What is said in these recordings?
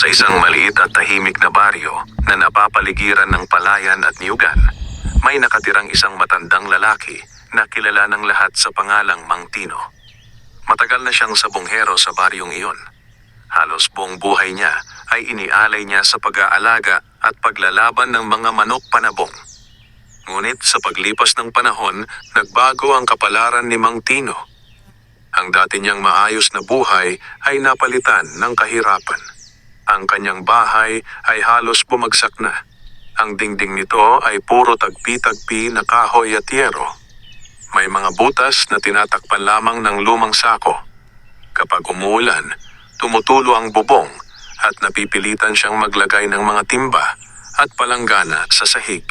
Sa isang maliit at tahimik na baryo na napapaligiran ng palayan at niyugan, may nakatirang isang matandang lalaki na kilala ng lahat sa pangalang Mang Tino. Matagal na siyang sabonghero sa baryong iyon. Halos buong buhay niya ay inialay niya sa pag-aalaga at paglalaban ng mga manok panabong. Ngunit sa paglipas ng panahon, nagbago ang kapalaran ni Mang Tino. Ang dati niyang maayos na buhay ay napalitan ng kahirapan. Ang kanyang bahay ay halos bumagsak na. Ang dingding nito ay puro tagpi-tagpi na kahoy at yero. May mga butas na tinatakpan lamang ng lumang sako. Kapag umuulan, tumutulo ang bubong at napipilitan siyang maglagay ng mga timba at palanggana sa sahig.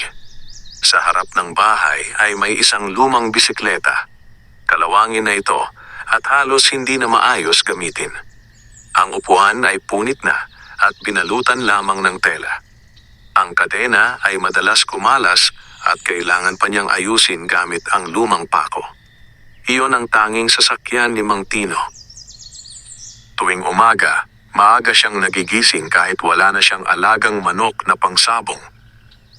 Sa harap ng bahay ay may isang lumang bisikleta. Kalawangin na ito at halos hindi na maayos gamitin. Ang upuan ay punit na at binalutan lamang ng tela. Ang kadena ay madalas kumalas at kailangan pa niyang ayusin gamit ang lumang pako. Iyon ang tanging sasakyan ni Mang Tino. Tuwing umaga, maaga siyang nagigising kahit wala na siyang alagang manok na pangsabong.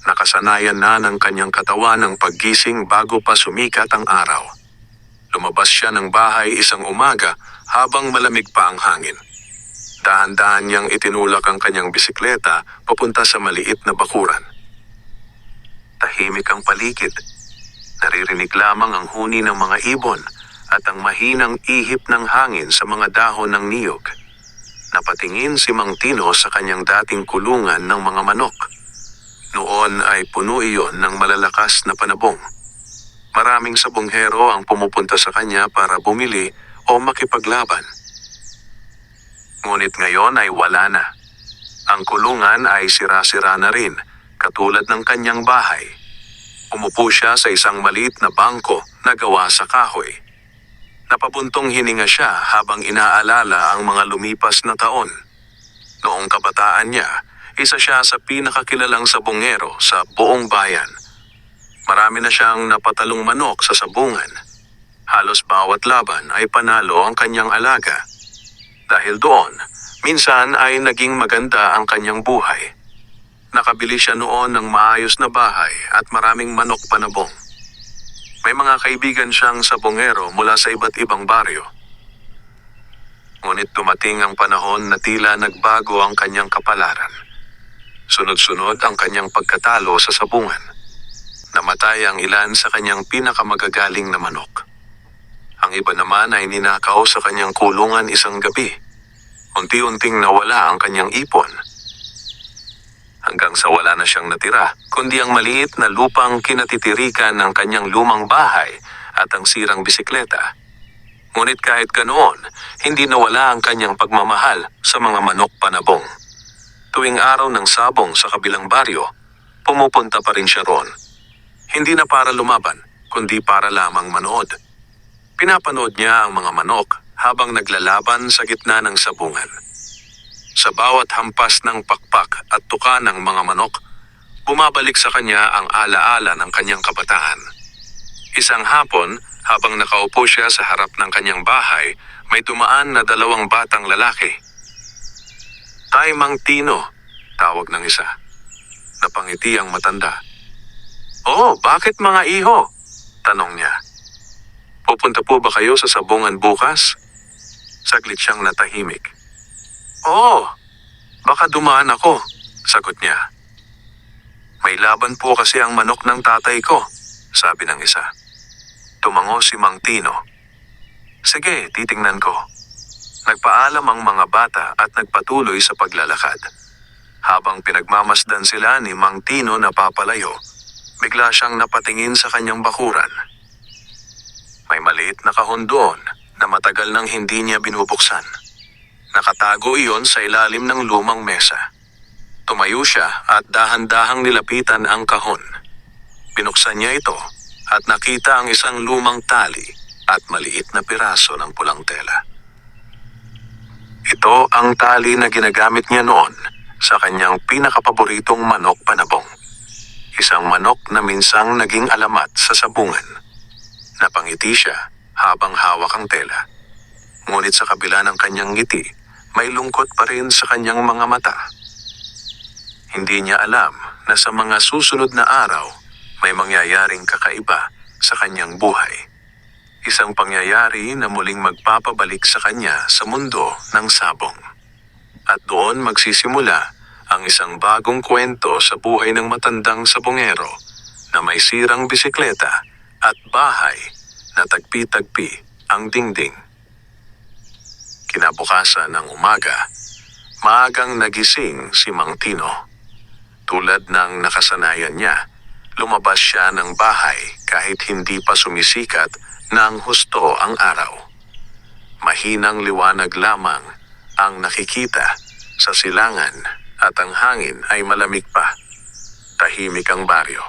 Nakasanayan na ng kanyang katawan ang paggising bago pa sumikat ang araw. Lumabas siya ng bahay isang umaga habang malamig pa ang hangin. Dahan-dahan niyang itinulak ang kanyang bisikleta papunta sa maliit na bakuran. Tahimik ang paligid. Naririnig lamang ang huni ng mga ibon at ang mahinang ihip ng hangin sa mga dahon ng niyog. Napatingin si Mang Tino sa kanyang dating kulungan ng mga manok. Noon ay puno iyon ng malalakas na panabong. Maraming sabonghero ang pumupunta sa kanya para bumili o makipaglaban. Ngunit ngayon ay wala na. Ang kulungan ay sira-sira na rin, katulad ng kanyang bahay. Umupo siya sa isang maliit na bangko na gawa sa kahoy. Napabuntong hininga siya habang inaalala ang mga lumipas na taon. Noong kabataan niya, isa siya sa pinakakilalang sabongero sa buong bayan. Marami na siyang napatalong manok sa sabungan. Halos bawat laban ay panalo ang kanyang alaga. Dahil doon, minsan ay naging maganda ang kanyang buhay. Nakabili siya noon ng maayos na bahay at maraming manok panabong. May mga kaibigan siyang sabongero mula sa iba't ibang baryo. Ngunit dumating ang panahon na tila nagbago ang kanyang kapalaran. Sunod-sunod ang kanyang pagkatalo sa sabungan. Namatay ang ilan sa kanyang pinakamagagaling na manok. Ang iba naman ay ninakaw sa kanyang kulungan isang gabi. Unti-unting nawala ang kanyang ipon. Hanggang sa wala na siyang natira, kundi ang maliit na lupang kinatitirikan ng kanyang lumang bahay at ang sirang bisikleta. Ngunit kahit ganoon, hindi nawala ang kanyang pagmamahal sa mga manok panabong. Tuwing araw ng sabong sa kabilang baryo, pumupunta pa rin siya roon. Hindi na para lumaban, kundi para lamang manood. Pinapanood niya ang mga manok habang naglalaban sa gitna ng sabungan. Sa bawat hampas ng pakpak at tuka ng mga manok, bumabalik sa kanya ang alaala ng kanyang kabataan. Isang hapon, habang nakaupo siya sa harap ng kanyang bahay, may dumaan na dalawang batang lalaki. "Tay, Mang Tino," tawag ng isa. Napangiti ang matanda. "Oh, bakit mga iho?" tanong niya. "Pupunta po ba kayo sa sabungan bukas?" Saglit siyang natahimik. "Oo, baka dumaan ako," sagot niya. "May laban po kasi ang manok ng tatay ko," sabi ng isa. Tumango si Mang Tino. "Sige, titingnan ko." Nagpaalam ang mga bata at nagpatuloy sa paglalakad. Habang pinagmamasdan sila ni Mang Tino na papalayo, bigla siyang napatingin sa kanyang bakuran. May maliit na kahon doon na matagal nang hindi niya binubuksan. Nakatago iyon sa ilalim ng lumang mesa. Tumayo siya at dahan-dahang nilapitan ang kahon. Binuksan niya ito at nakita ang isang lumang tali at maliit na piraso ng pulang tela. Ito ang tali na ginagamit niya noon sa kanyang pinakapaboritong manok panabong. Isang manok na minsang naging alamat sa sabungan. Napangiti siya habang hawak ang tela. Ngunit sa kabila ng kanyang ngiti, may lungkot pa rin sa kanyang mga mata. Hindi niya alam na sa mga susunod na araw, may mangyayaring kakaiba sa kanyang buhay. Isang pangyayari na muling magpapabalik sa kanya sa mundo ng sabong. At doon magsisimula ang isang bagong kwento sa buhay ng matandang sabongero na may sirang bisikleta at bahay na tagpi-tagpi ang dingding. Kinabukasan ng umaga, maagang nagising si Mang Tino. Tulad ng nakasanayan niya, lumabas siya ng bahay kahit hindi pa sumisikat ng husto ang araw. Mahinang liwanag lamang ang nakikita sa silangan at ang hangin ay malamig pa. Tahimik ang baryo.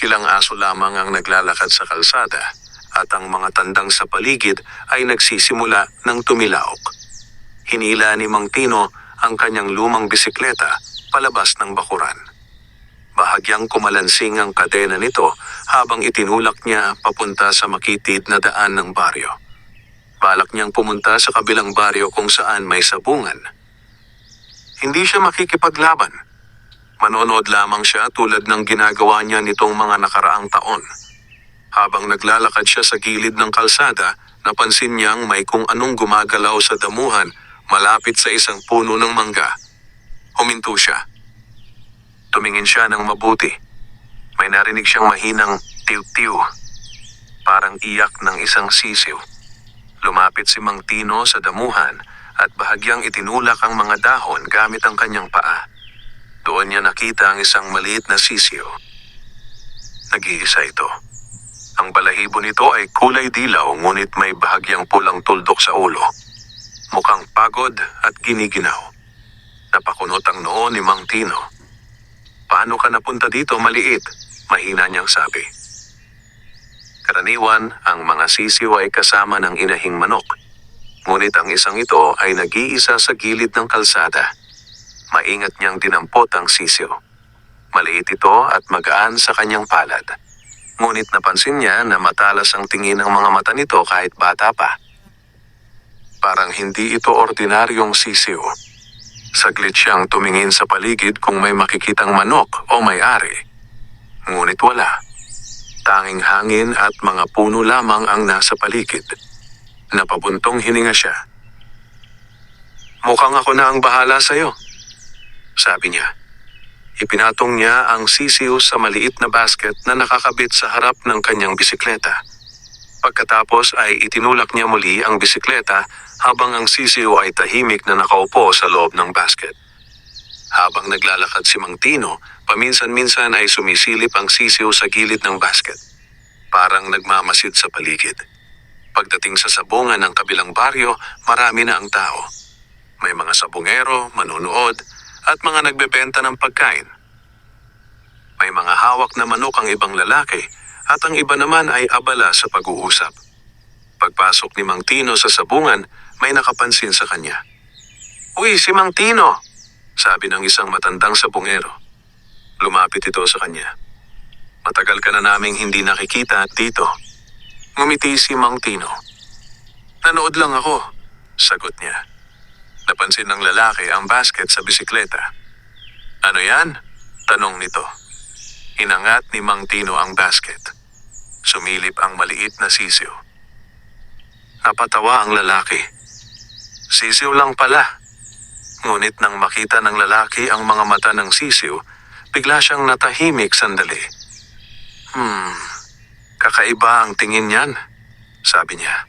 Ilang aso lamang ang naglalakad sa kalsada at ang mga tandang sa paligid ay nagsisimula ng tumilaok. Hinila ni Mang Tino ang kanyang lumang bisikleta palabas ng bakuran. Bahagyang kumalansing ang kadena nito habang itinulak niya papunta sa makitid na daan ng baryo. Balak niyang pumunta sa kabilang baryo kung saan may sabungan. Hindi siya makikipaglaban. Manonood lamang siya tulad ng ginagawa niya nitong mga nakaraang taon. Habang naglalakad siya sa gilid ng kalsada, napansin niyang may kung anong gumagalaw sa damuhan malapit sa isang puno ng mangga. Huminto siya. Tumingin siya ng mabuti. May narinig siyang mahinang tiw-tiw. Parang iyak ng isang sisiw. Lumapit si Mang Tino sa damuhan at bahagyang itinulak ang mga dahon gamit ang kanyang paa. Doon niya nakita ang isang maliit na sisiw. Nag-iisa ito. Ang balahibo nito ay kulay dilaw ngunit may bahagyang pulang tuldok sa ulo. Mukhang pagod at giniginaw. Napakunot ang noo ni Mang Tino. "Paano ka napunta dito, maliit?" mahina niyang sabi. Karaniwan, ang mga sisiw ay kasama ng inahing manok. Ngunit ang isang ito ay nag-iisa sa gilid ng kalsada. Maingat niyang dinampot ang sisiw. Maliit ito at magaan sa kanyang palad. Ngunit napansin niya na matalas ang tingin ng mga mata nito kahit bata pa. Parang hindi ito ordinaryong sisiw. Saglit siyang tumingin sa paligid kung may makikitang manok o may-ari. Ngunit wala. Tanging hangin at mga puno lamang ang nasa paligid. Napabuntong hininga siya. "Mukhang ako na ang bahala sa'yo," sabi niya. Ipinatong niya ang sisiw sa maliit na basket na nakakabit sa harap ng kanyang bisikleta. Pagkatapos ay itinulak niya muli ang bisikleta habang ang sisiw ay tahimik na nakaupo sa loob ng basket. Habang naglalakad si Mang Tino, paminsan-minsan ay sumisilip ang sisiw sa gilid ng basket. Parang nagmamasid sa paligid. Pagdating sa sabungan ng kabilang baryo, marami na ang tao. May mga sabungero, manunood, at mga nagbebenta ng pagkain. May mga hawak na manok ang ibang lalaki at ang iba naman ay abala sa pag-uusap. Pagpasok ni Mang Tino sa sabungan, may nakapansin sa kanya. "Uy, si Mang Tino!" sabi ng isang matandang sabungero. Lumapit ito sa kanya. "Matagal ka na naming hindi nakikita dito." Ngumiti si Mang Tino. "Nanood lang ako," sagot niya. Napansin ng lalaki ang basket sa bisikleta. "Ano yan?" tanong nito. Inangat ni Mang Tino ang basket. Sumilip ang maliit na sisiw. Napatawa ang lalaki. Sisiw lang pala. Ngunit nang makita ng lalaki ang mga mata ng sisiw, bigla siyang natahimik sandali. Kakaiba ang tingin niyan," sabi niya.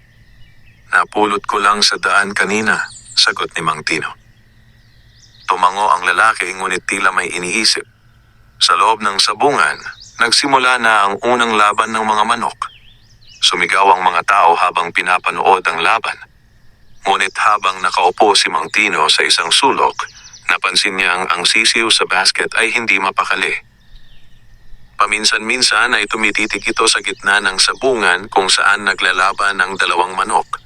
"Napulot ko lang sa daan kanina," sagot ni Mang Tino. Tumango ang lalaki ngunit tila may iniisip. Sa loob ng sabungan, nagsimula na ang unang laban ng mga manok. Sumigaw ang mga tao habang pinapanood ang laban. Ngunit habang nakaupo si Mang Tino sa isang sulok, napansin niyang ang sisiw sa basket ay hindi mapakali. Paminsan-minsan ay tumititig ito sa gitna ng sabungan kung saan naglalaban ang dalawang manok.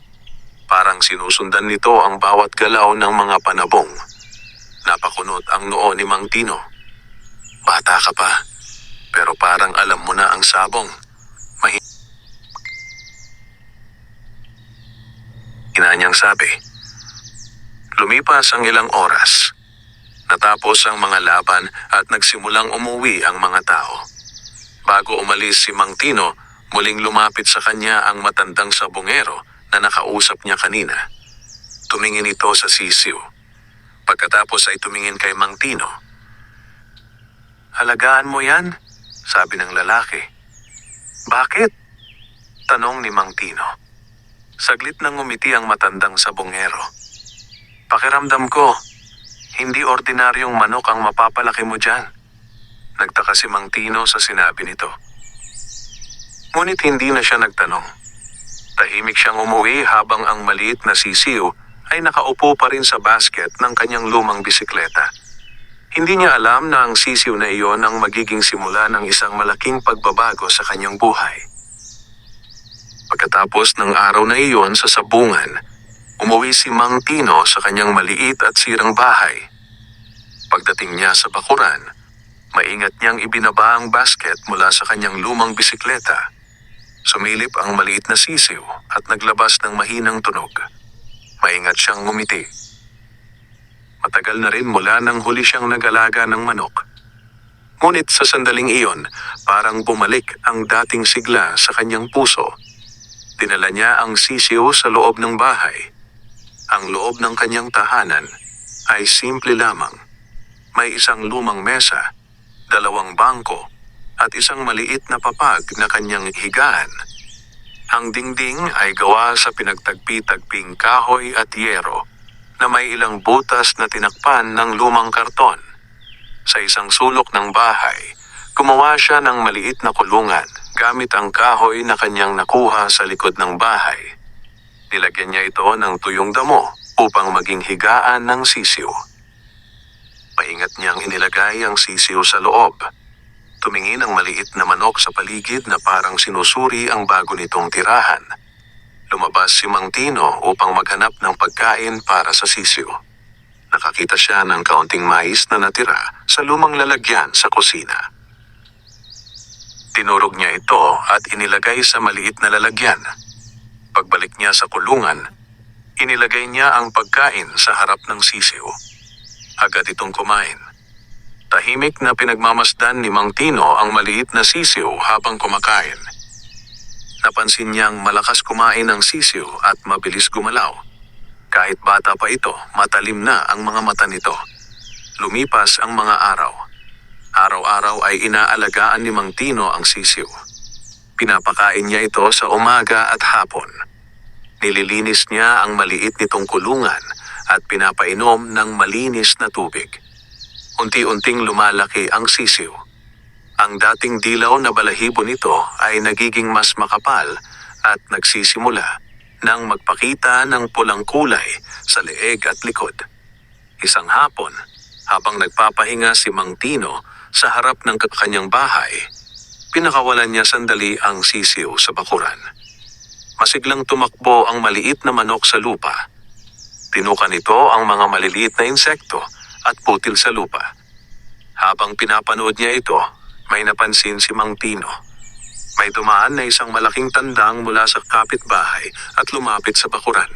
Parang sinusundan nito ang bawat galaw ng mga panabong. Napakunot ang noo ni Mang Tino. "Bata ka pa, pero parang alam mo na ang sabong." Mahina niyang sabi. Lumipas ang ilang oras. Natapos ang mga laban at nagsimulang umuwi ang mga tao. Bago umalis si Mang Tino, muling lumapit sa kanya ang matandang sabongero na nakausap niya kanina. Tumingin ito sa sisiw. Pagkatapos ay tumingin kay Mang Tino. "Halagaan mo yan?" sabi ng lalaki. "Bakit?" tanong ni Mang Tino. Saglit nang ngumiti ang matandang sabongero. "Pakiramdam ko, hindi ordinaryong manok ang mapapalaki mo dyan." Nagtaka si Mang Tino sa sinabi nito. Ngunit hindi na siya nagtanong. Tahimik siyang umuwi habang ang maliit na sisiw ay nakaupo pa rin sa basket ng kanyang lumang bisikleta. Hindi niya alam na ang sisiw na iyon ang magiging simula ng isang malaking pagbabago sa kanyang buhay. Pagkatapos ng araw na iyon sa sabungan, umuwi si Mang Tino sa kanyang maliit at sirang bahay. Pagdating niya sa bakuran, maingat niyang ibinaba ang basket mula sa kanyang lumang bisikleta. Sumilip ang maliit na sisiw at naglabas ng mahinang tunog. Maingat siyang ngumiti. Matagal na rin mula nang huli siyang nag-alaga ng manok. Ngunit sa sandaling iyon, parang bumalik ang dating sigla sa kanyang puso. Dinala niya ang sisiw sa loob ng bahay. Ang loob ng kanyang tahanan ay simple lamang. May isang lumang mesa, 2 bangko, at isang maliit na papag na kanyang higaan. Ang dingding ay gawa sa pinagtagpi-tagping kahoy at yero na may ilang butas na tinakpan ng lumang karton. Sa isang sulok ng bahay, gumawa siya ng maliit na kulungan gamit ang kahoy na kanyang nakuha sa likod ng bahay. Nilagyan niya ito ng tuyong damo upang maging higaan ng sisiw. Maingat niyang inilagay ang sisiw sa loob. Tumingin ang maliit na manok sa paligid na parang sinusuri ang bago nitong tirahan. Lumabas si Mang Tino upang maghanap ng pagkain para sa sisiw. Nakakita siya ng kaunting mais na natira sa lumang lalagyan sa kusina. Tinurog niya ito at inilagay sa maliit na lalagyan. Pagbalik niya sa kulungan, inilagay niya ang pagkain sa harap ng sisiw. Agad itong kumain. Tahimik na pinagmamasdan ni Mang Tino ang maliit na sisiw habang kumakain. Napansin niyang malakas kumain ang sisiw at mabilis gumalaw. Kahit bata pa ito, matalim na ang mga mata nito. Lumipas ang mga araw. Araw-araw ay inaalagaan ni Mang Tino ang sisiw. Pinapakain niya ito sa umaga at hapon. Nililinis niya ang maliit nitong kulungan at pinapainom ng malinis na tubig. Unti-unting lumalaki ang sisiw. Ang dating dilaw na balahibo nito ay nagiging mas makapal at nagsisimula nang magpakita ng pulang kulay sa leeg at likod. Isang hapon, habang nagpapahinga si Mang Tino sa harap ng kanyang bahay, pinakawalan niya sandali ang sisiw sa bakuran. Masiglang tumakbo ang maliit na manok sa lupa. Tinukan nito ang mga maliliit na insekto at putil sa lupa. Habang pinapanood niya ito, may napansin si Mang Tino. May dumaan na isang malaking tandang mula sa kapitbahay at lumapit sa bakuran.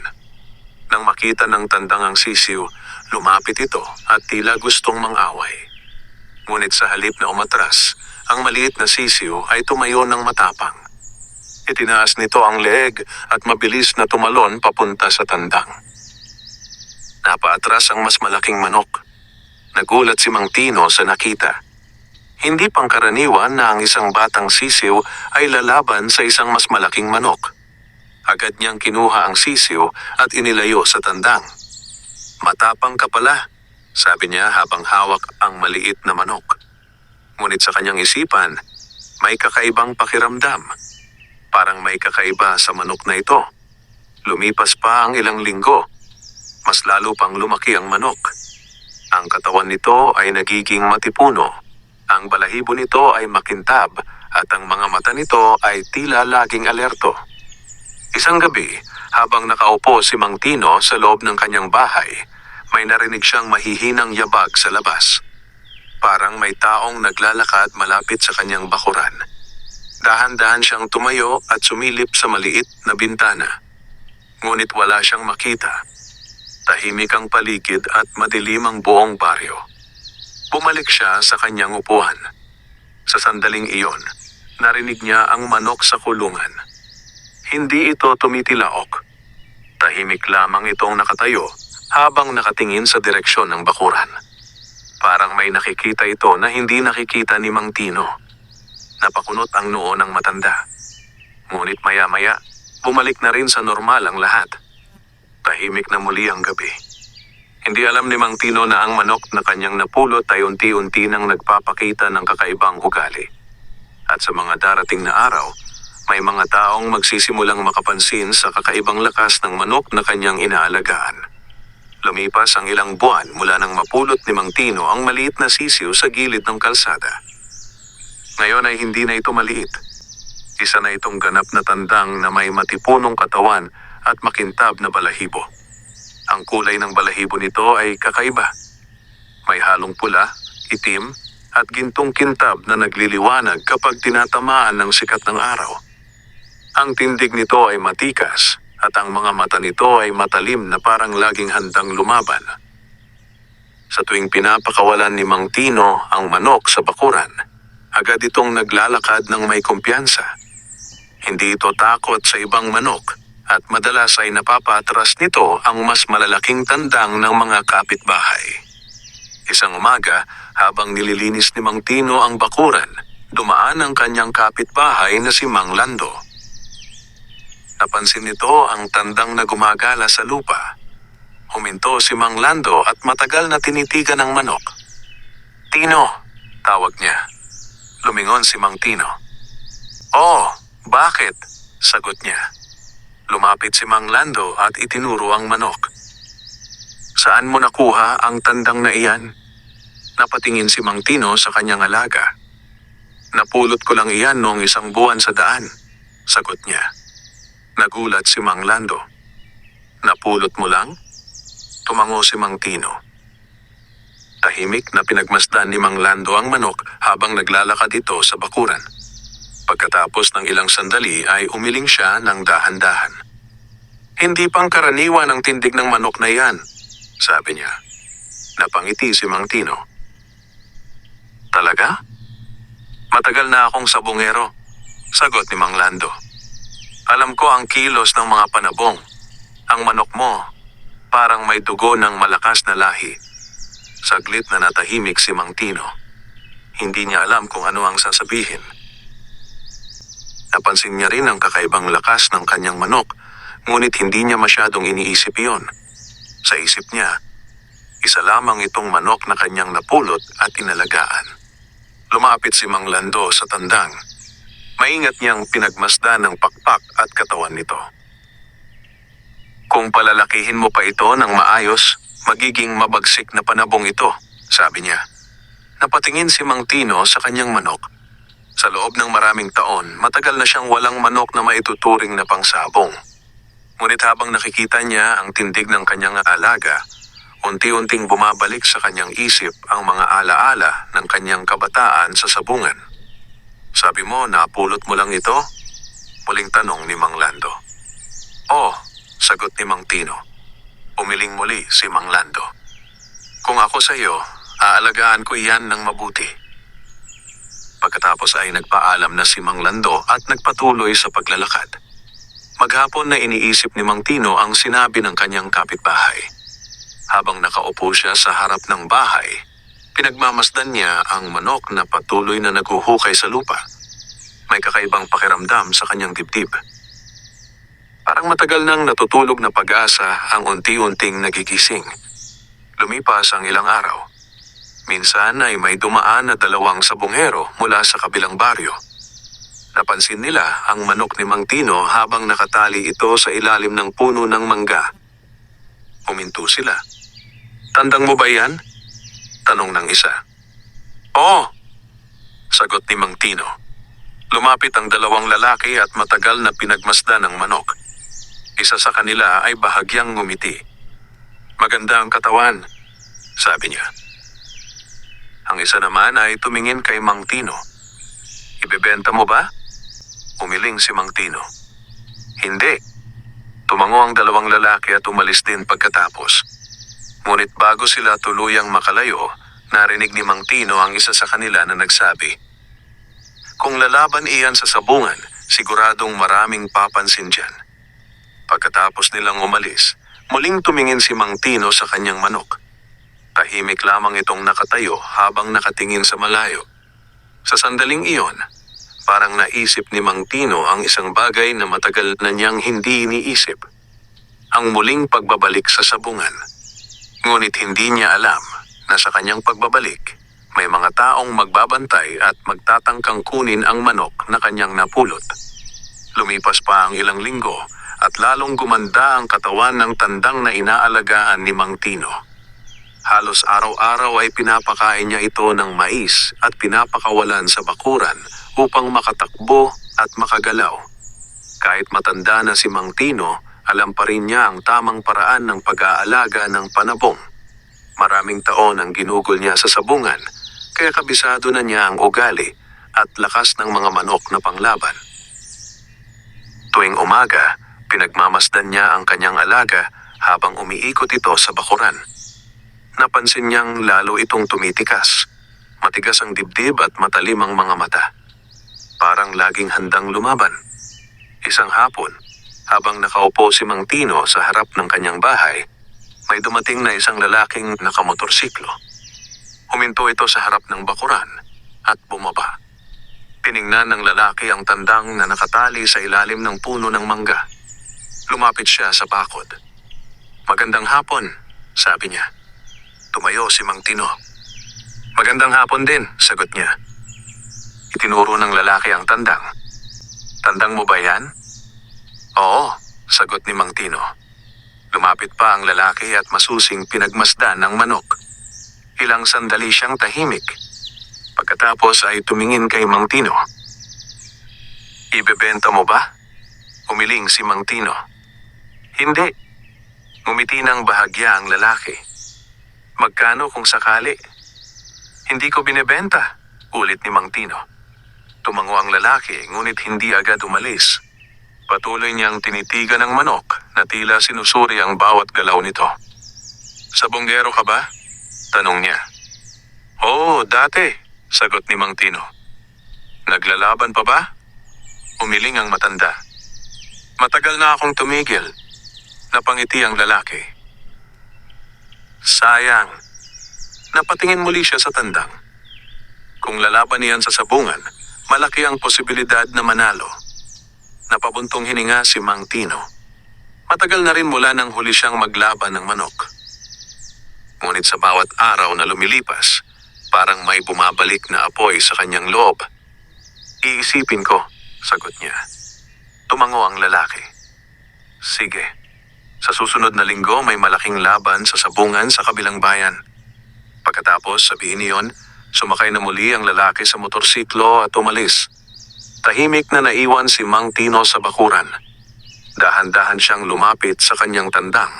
Nang makita ng tandang ang sisiw, lumapit ito at tila gustong mang-away. Ngunit sa halip na umatras, ang maliit na sisiw ay tumayo ng matapang. Itinaas nito ang leeg at mabilis na tumalon papunta sa tandang. Napaatras ang mas malaking manok. Nagulat si Mang Tino sa nakita. Hindi pangkaraniwan na ang isang batang sisiw ay lalaban sa isang mas malaking manok. Agad niyang kinuha ang sisiw at inilayo sa tandang. "Matapang ka pala," sabi niya habang hawak ang maliit na manok. Ngunit sa kanyang isipan, may kakaibang pakiramdam. Parang may kakaiba sa manok na ito. Lumipas pa ang ilang linggo. Mas lalo pang lumaki ang manok. Ang katawan nito ay nagiging matipuno. Ang balahibo nito ay makintab at ang mga mata nito ay tila laging alerto. Isang gabi, habang nakaupo si Mang Tino sa loob ng kanyang bahay, may narinig siyang mahihinang yabag sa labas. Parang may taong naglalakad malapit sa kanyang bakuran. Dahan-dahan siyang tumayo at sumilip sa maliit na bintana. Ngunit wala siyang makita. Tahimik ang paligid at madilim ang buong baryo. Bumalik siya sa kanyang upuan. Sa sandaling iyon, narinig niya ang manok sa kulungan. Hindi ito tumitilaok. Tahimik lamang itong nakatayo habang nakatingin sa direksyon ng bakuran. Parang may nakikita ito na hindi nakikita ni Mang Tino. Napakunot ang noo ng matanda. Ngunit maya-maya, bumalik na rin sa normal ang lahat. Tahimik na muli ang gabi. Hindi alam ni Mang Tino na ang manok na kanyang napulot ay unti-unti nang nagpapakita ng kakaibang ugali. At sa mga darating na araw, may mga taong magsisimulang makapansin sa kakaibang lakas ng manok na kanyang inaalagaan. Lumipas ang ilang buwan mula nang mapulot ni Mang Tino ang maliit na sisiw sa gilid ng kalsada. Ngayon ay hindi na ito maliit. Isa na itong ganap na tandang na may matipunong katawan at makintab na balahibo. Ang kulay ng balahibo nito ay kakaiba. May halong pula, itim, at gintong kintab na nagliliwanag kapag tinatamaan ng sikat ng araw. Ang tindig nito ay matikas at ang mga mata nito ay matalim na parang laging handang lumaban. Sa tuwing pinapakawalan ni Mang Tino ang manok sa bakuran, agad itong naglalakad ng may kumpiyansa. Hindi ito takot sa ibang manok at madalas ay napapatras nito ang mas malalaking tandang ng mga kapitbahay. Isang umaga, habang nililinis ni Mang Tino ang bakuran, dumaan ang kanyang kapitbahay na si Mang Lando. Napansin nito ang tandang na gumagala sa lupa. Huminto si Mang Lando at matagal na tinitigan ng manok. "Tino," tawag niya. Lumingon si Mang Tino. "Oh, bakit?" sagot niya. Lumapit si Mang Lando at itinuro ang manok. "Saan mo nakuha ang tandang na iyan?" Napatingin si Mang Tino sa kanyang alaga. "Napulot ko lang iyan noong isang buwan sa daan," sagot niya. Nagulat si Mang Lando. "Napulot mo lang?" Tumango si Mang Tino. Tahimik na pinagmasdan ni Mang Lando ang manok habang naglalakad ito sa bakuran. Pagkatapos ng ilang sandali ay umiling siya ng dahan-dahan. "Hindi pangkaraniwan ang tindig ng manok na iyan," sabi niya. Napangiti si Mang Tino. "Talaga? Matagal na akong sabungero," sagot ni Mang Lando. "Alam ko ang kilos ng mga panabong. Ang manok mo, parang may dugo ng malakas na lahi." Saglit na natahimik si Mang Tino. Hindi niya alam kung ano ang sasabihin. Napansin niya rin ang kakaibang lakas ng kanyang manok, ngunit hindi niya masyadong iniisip iyon. Sa isip niya, isa lamang itong manok na kanyang napulot at inalagaan. Lumapit si Mang Lando sa tandang. Maingat niyang pinagmasdan ng pakpak at katawan nito. "Kung palalakihin mo pa ito ng maayos, magiging mabagsik na panabong ito," sabi niya. Napatingin si Mang Tino sa kanyang manok. Sa loob ng maraming taon, matagal na siyang walang manok na maituturing na pangsabong. Ngunit habang nakikita niya ang tindig ng kanyang alaga, unti-unting bumabalik sa kanyang isip ang mga alaala ng kanyang kabataan sa sabungan. "Sabi mo, napulot mo lang ito?" Muling tanong ni Mang Lando. "Oh," sagot ni Mang Tino. Umiling muli si Mang Lando. "Kung ako sa iyo, aalagaan ko iyan ng mabuti." Pagkatapos ay nagpaalam na si Mang Lando at nagpatuloy sa paglalakad. Maghapon na iniisip ni Mang Tino ang sinabi ng kanyang kapitbahay. Habang nakaupo siya sa harap ng bahay, pinagmamasdan niya ang manok na patuloy na naghuhukay sa lupa. May kakaibang pakiramdam sa kanyang dibdib. Parang matagal nang natutulog na pag-asa ang unti-unting nagigising. Lumipas ang ilang araw. Minsan ay may dumaan na dalawang sabungero mula sa kabilang baryo. Napansin nila ang manok ni Mang Tino habang nakatali ito sa ilalim ng puno ng mangga. Huminto sila. "Tandang mo ba yan?" tanong ng isa. "Oo," sagot ni Mang Tino. Lumapit ang dalawang lalaki at matagal na pinagmasdan ng manok. Isa sa kanila ay bahagyang ngumiti. "Maganda ang katawan," sabi niya. Ang isa naman ay tumingin kay Mang Tino. "Ibebenta mo ba?" Umiling si Mang Tino. "Hindi." Tumango ang dalawang lalaki at umalis din pagkatapos. Ngunit bago sila tuluyang makalayo, narinig ni Mang Tino ang isa sa kanila na nagsabi, "Kung lalaban iyan sa sabungan, siguradong maraming papansin dyan." Pagkatapos nilang umalis, muling tumingin si Mang Tino sa kanyang manok. Tahimik lamang itong nakatayo habang nakatingin sa malayo. Sa sandaling iyon, parang naisip ni Mang Tino ang isang bagay na matagal na niyang hindi iniisip. Ang muling pagbabalik sa sabungan. Ngunit hindi niya alam na sa kanyang pagbabalik, may mga taong magbabantay at magtatangkang kunin ang manok na kanyang napulot. Lumipas pa ang ilang linggo at lalong gumanda ang katawan ng tandang na inaalagaan ni Mang Tino. Halos araw-araw ay pinapakain niya ito ng mais at pinapakawalan sa bakuran upang makatakbo at makagalaw. Kahit matanda na si Mang Tino, alam pa rin niya ang tamang paraan ng pag-aalaga ng panabong. Maraming taon ang ginugol niya sa sabungan, kaya kabisado na niya ang ugali at lakas ng mga manok na panglaban. Tuwing umaga, pinagmamasdan niya ang kanyang alaga habang umiikot ito sa bakuran. Napansin niyang lalo itong tumitikas. Matigas ang dibdib at matalim ang mga mata. Parang laging handang lumaban. Isang hapon, habang nakaupo si Mang Tino sa harap ng kanyang bahay, may dumating na isang lalaking nakamotorsiklo. Huminto ito sa harap ng bakuran at bumaba. Tiningnan ng lalaki ang tandang na nakatali sa ilalim ng puno ng mangga. Lumapit siya sa bakod. "Magandang hapon," sabi niya. Tumayo si Mang Tino. "Magandang hapon din," sagot niya. Itinuro ng lalaki ang tandang. "Tandang mo ba yan?" "Oo," sagot ni Mang Tino. Lumapit pa ang lalaki at masusing pinagmasdan ng manok. Ilang sandali siyang tahimik. Pagkatapos ay tumingin kay Mang Tino. "Ibebenta mo ba?" Umiling si Mang Tino. "Hindi." Ngumiti ng bahagya ang lalaki. "Magkano kung sakali?" "Hindi ko binebenta," ulit ni Mang Tino. Tumango ang lalaki ngunit hindi agad umalis. Patuloy niyang tinitigan ang manok na tila sinusuri ang bawat galaw nito. "Sabonggero ka ba?" tanong niya. "Oo, dati," sagot ni Mang Tino. "Naglalaban pa ba?" Umiling ang matanda. "Matagal na akong tumigil." Napangiti ang lalaki. Sayang. Napatingin muli siya sa tandang. Kung lalaban niyan sa sabungan, malaki ang posibilidad na manalo. Napabuntong hininga si Mang Tino. Matagal na rin mula nang huli siyang maglaban ng manok. Ngunit sa bawat araw na lumilipas, parang may bumabalik na apoy sa kanyang loob. "Iisipin ko," sagot niya. Tumango ang lalaki. "Sige. Sa susunod na linggo may malaking laban sa sabungan sa kabilang bayan." Pagkatapos sabihin niyon, sumakay na muli ang lalaki sa motorsiklo at umalis. Tahimik na naiwan si Mang Tino sa bakuran. Dahan-dahan siyang lumapit sa kanyang tandang.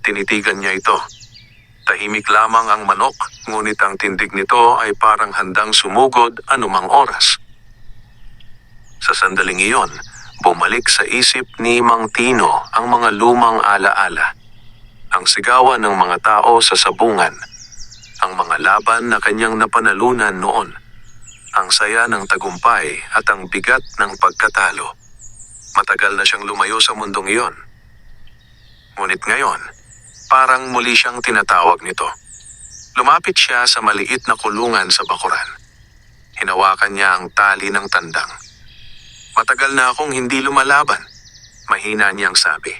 Tinitigan niya ito. Tahimik lamang ang manok, ngunit ang tindig nito ay parang handang sumugod anumang oras. Sa sandaling iyon, bumalik sa isip ni Mang Tino ang mga lumang alaala. Ang sigawan ng mga tao sa sabungan. Ang mga laban na kanyang napanalunan noon. Ang saya ng tagumpay at ang bigat ng pagkatalo. Matagal na siyang lumayo sa mundong iyon. Ngunit ngayon, parang muli siyang tinatawag nito. Lumapit siya sa maliit na kulungan sa bakuran. Hinawakan niya ang tali ng tandang. "Matagal na akong hindi lumalaban," mahina niyang sabi.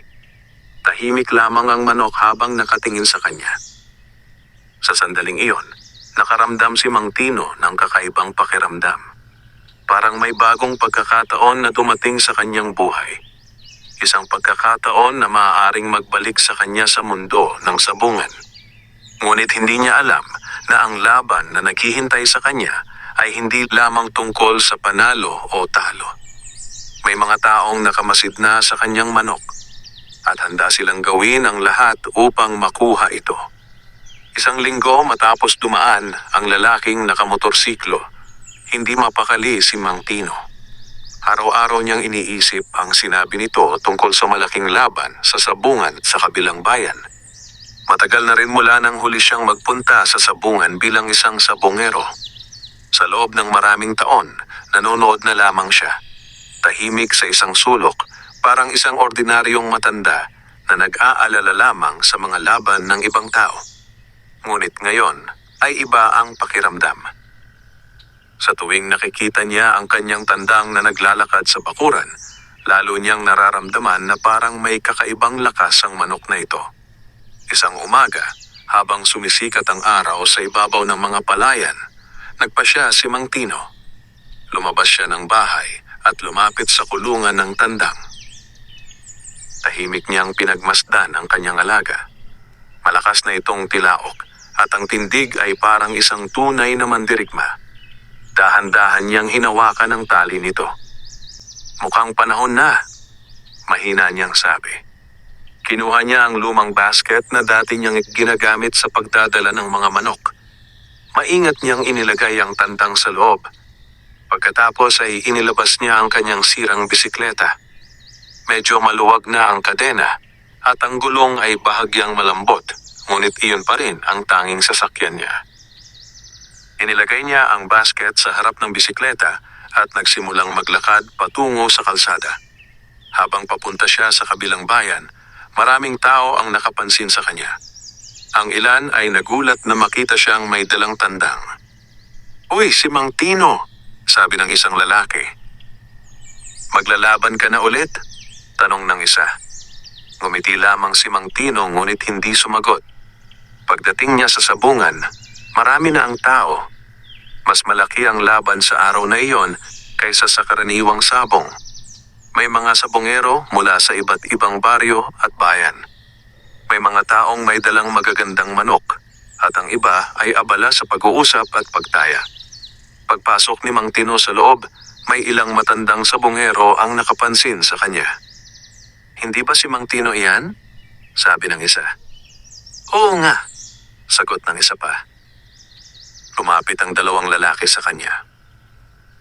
Tahimik lamang ang manok habang nakatingin sa kanya. Sa sandaling iyon, nakaramdam si Mang Tino ng kakaibang pakiramdam. Parang may bagong pagkakataon na dumating sa kanyang buhay. Isang pagkakataon na maaaring magbalik sa kanya sa mundo ng sabungan. Ngunit hindi niya alam na ang laban na naghihintay sa kanya ay hindi lamang tungkol sa panalo o talo. May mga taong nakamasid na sa kanyang manok at handa silang gawin ang lahat upang makuha ito. Isang linggo matapos dumaan ang lalaking nakamotorsiklo, hindi mapakali si Mang Tino. Araw-araw niyang iniisip ang sinabi nito tungkol sa malaking laban sa sabungan sa kabilang bayan. Matagal na rin mula nang huli siyang magpunta sa sabungan bilang isang sabongero. Sa loob ng maraming taon, nanonood na lamang siya. Tahimik sa isang sulok, parang isang ordinaryong matanda na nag-aalala lamang sa mga laban ng ibang tao. Ngunit ngayon ay iba ang pakiramdam. Sa tuwing nakikita niya ang kanyang tandang na naglalakad sa bakuran, lalo niyang nararamdaman na parang may kakaibang lakas ang manok na ito. Isang umaga, habang sumisikat ang araw sa ibabaw ng mga palayan, nagpasya si Mang Tino. Lumabas siya ng bahay at lumapit sa kulungan ng tandang. Tahimik niyang pinagmasdan ang kanyang alaga. Malakas na itong tilaok at ang tindig ay parang isang tunay na mandirigma. Dahan-dahan niyang hinawakan ang tali nito. Mukhang panahon na, mahina niyang sabi. Kinuha niya ang lumang basket na dati niyang ginagamit sa pagdadala ng mga manok. Maingat niyang inilagay ang tandang sa loob. Pagkatapos ay inilabas niya ang kanyang sirang bisikleta. Medyo maluwag na ang kadena at ang gulong ay bahagyang malambot, ngunit iyon pa rin ang tanging sasakyan niya. Inilagay niya ang basket sa harap ng bisikleta at nagsimulang maglakad patungo sa kalsada. Habang papunta siya sa kabilang bayan, maraming tao ang nakapansin sa kanya. Ang ilan ay nagulat na makita siyang may dalang tandang. "Uy, si Mang Tino," sabi ng isang lalaki. "Maglalaban ka na ulit?" tanong ng isa. Ngumiti lamang si Mang Tino ngunit hindi sumagot. Pagdating niya sa sabungan, marami na ang tao. Mas malaki ang laban sa araw na iyon kaysa sa karaniwang sabong. May mga sabongero mula sa iba't ibang baryo at bayan. May mga taong may dalang magagandang manok at ang iba ay abala sa pag-uusap at pagtaya. Pagpasok ni Mang Tino sa loob, may ilang matandang sabongero ang nakapansin sa kanya. "Hindi ba si Mang Tino iyan?" sabi ng isa. "Oo nga," sagot ng isa pa. Lumapit ang dalawang lalaki sa kanya.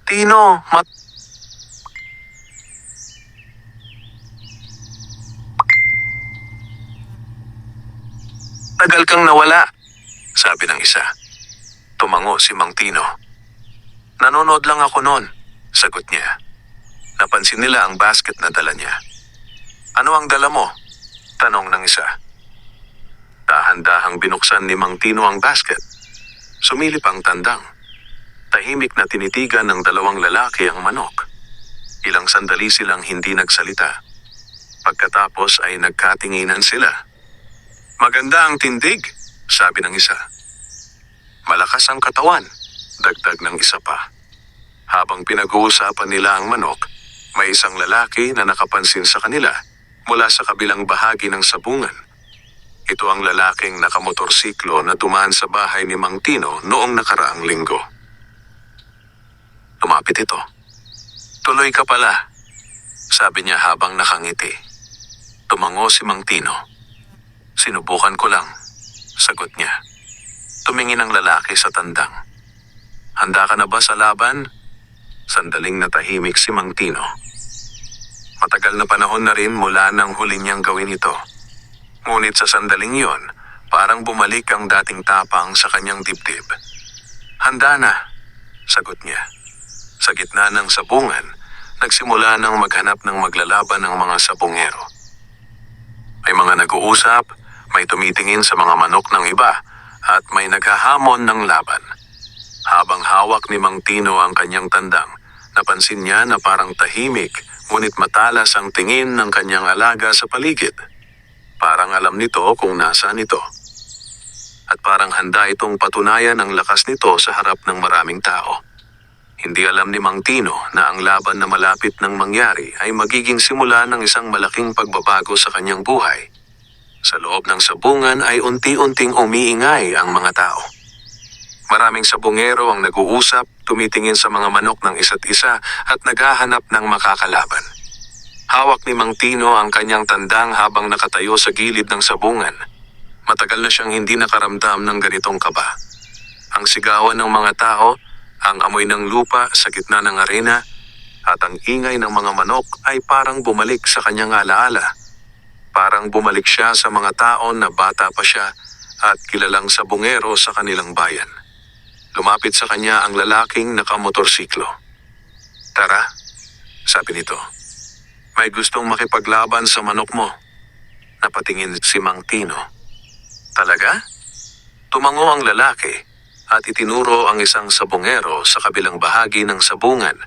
"Tino, tagal kang nawala," sabi ng isa. Tumango si Mang Tino. "Nanonood lang ako noon," sagot niya. Napansin nila ang basket na dala niya. "Ano ang dala mo?" tanong ng isa. Dahan-dahang binuksan ni Mang Tino ang basket. Sumilip ang tandang. Tahimik na tinitigan ng dalawang lalaki ang manok. Ilang sandali silang hindi nagsalita. Pagkatapos ay nagkatinginan sila. "Maganda ang tindig," sabi ng isa. "Malakas ang katawan," dagdag ng isa pa. Habang pinag-uusapan nila ang manok, may isang lalaki na nakapansin sa kanila mula sa kabilang bahagi ng sabungan. Ito ang lalaking nakamotorsiklo na dumaan sa bahay ni Mang Tino noong nakaraang linggo. Lumapit ito. "Tuloy ka pala," sabi niya habang nakangiti. Tumango si Mang Tino. "Sinubukan ko lang," sagot niya. Tumingin ang lalaki sa tandang. "Handa ka na ba sa laban?" Sandaling natahimik si Mang Tino. Matagal na panahon na rin mula nang huli niyang gawin ito. Ngunit sa sandaling yon, parang bumalik ang dating tapang sa kanyang dibdib. "Handa na," sagot niya. Sa gitna ng sabungan, nagsimula nang maghanap ng maglalaban ng mga sabungero. May mga nag-uusap, may tumitingin sa mga manok ng iba, at may naghahamon ng laban. Habang hawak ni Mang Tino ang kanyang tandang, napansin niya na parang tahimik, ngunit matalas ang tingin ng kanyang alaga sa paligid. Parang alam nito kung nasaan ito. At parang handa itong patunayan ang lakas nito sa harap ng maraming tao. Hindi alam ni Mang Tino na ang laban na malapit nang mangyari ay magiging simula ng isang malaking pagbabago sa kanyang buhay. Sa loob ng sabungan ay unti-unting umiingay ang mga tao. Maraming sabungero ang nag-uusap, tumitingin sa mga manok ng isa't isa at naghahanap ng makakalaban. Hawak ni Mang Tino ang kanyang tandang habang nakatayo sa gilid ng sabungan. Matagal na siyang hindi nakaramdam ng ganitong kaba. Ang sigawan ng mga tao, ang amoy ng lupa sa gitna ng arena, at ang ingay ng mga manok ay parang bumalik sa kanyang alaala. Parang bumalik siya sa mga taon na bata pa siya at kilalang sabungero sa kanilang bayan. Lumapit sa kanya ang lalaking nakamotorsiklo. "Tara," sabi nito. "May gustong makipaglaban sa manok mo." Napatingin si Mang Tino. "Talaga?" Tumango ang lalaki at itinuro ang isang sabungero sa kabilang bahagi ng sabungan.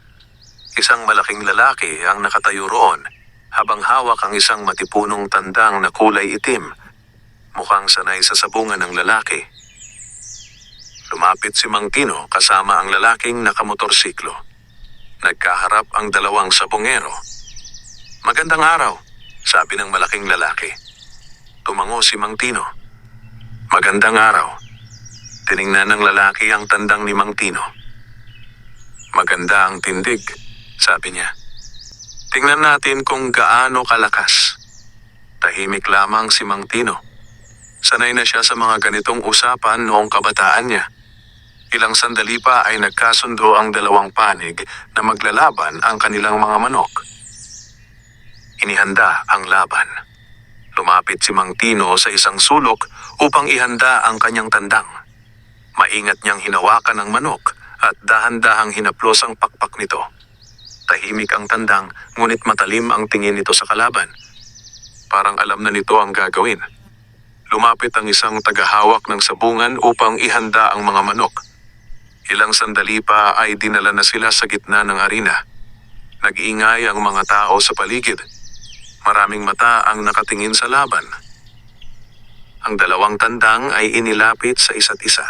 Isang malaking lalaki ang nakatayo roon habang hawak ang isang matipunong tandang na kulay itim. Mukhang sanay sa sabungan ng lalaki. Lumapit si Mang Tino kasama ang lalaking nakamotorsiklo. Nagkaharap ang dalawang sabungero. "Magandang araw," sabi ng malaking lalaki. Tumango si Mang Tino. "Magandang araw." Tiningnan ng lalaki ang tandang ni Mang Tino. "Maganda ang tindig," sabi niya. "Tingnan natin kung gaano kalakas." Tahimik lamang si Mang Tino. Sanay na siya sa mga ganitong usapan noong kabataan niya. Ilang sandali pa ay nagkasundo ang dalawang panig na maglalaban ang kanilang mga manok. Inihanda ang laban. Lumapit si Mang Tino sa isang sulok upang ihanda ang kanyang tandang. Maingat niyang hinawakan ang manok at dahan-dahang hinaplos ang pakpak nito. Tahimik ang tandang, ngunit matalim ang tingin nito sa kalaban. Parang alam na nito ang gagawin. Lumapit ang isang tagahawak ng sabungan upang ihanda ang mga manok. Ilang sandali pa ay dinala na sila sa gitna ng arena. Nag-iingay ang mga tao sa paligid. Maraming mata ang nakatingin sa laban. Ang dalawang tandang ay inilapit sa isa't isa.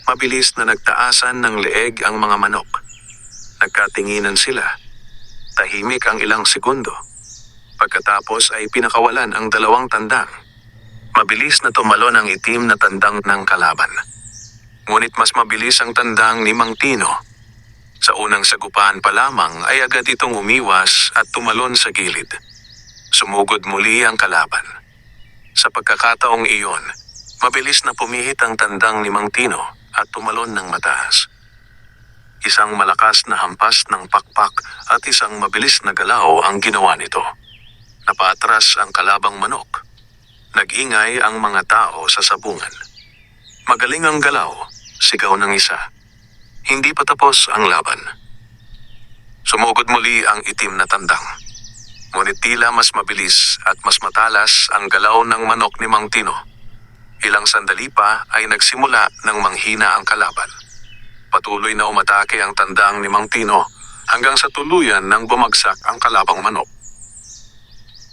Mabilis na nagtaasan ng leeg ang mga manok. Nagkatinginan sila. Tahimik ang ilang segundo. Pagkatapos ay pinakawalan ang dalawang tandang. Mabilis na tumalon ang itim na tandang ng kalaban. Ngunit mas mabilis ang tandang ni Mang Tino. Sa unang sagupaan pa lamang ay agad itong umiwas at tumalon sa gilid. Sumugod muli ang kalaban. Sa pagkakataong iyon, mabilis na pumihit ang tandang ni Mang Tino at tumalon ng mataas. Isang malakas na hampas ng pakpak at isang mabilis na galaw ang ginawa nito. Napatras ang kalabang manok. Nag-ingay ang mga tao sa sabungan. "Magaling ang galaw," sigaw ng isa. Hindi pa tapos ang laban. Sumugod muli ang itim na tandang. Ngunit tila mas mabilis at mas matalas ang galaw ng manok ni Mang Tino. Ilang sandali pa ay nagsimula ng manghina ang kalaban. Patuloy na umatake ang tandang ni Mang Tino hanggang sa tuluyan nang bumagsak ang kalabang manok.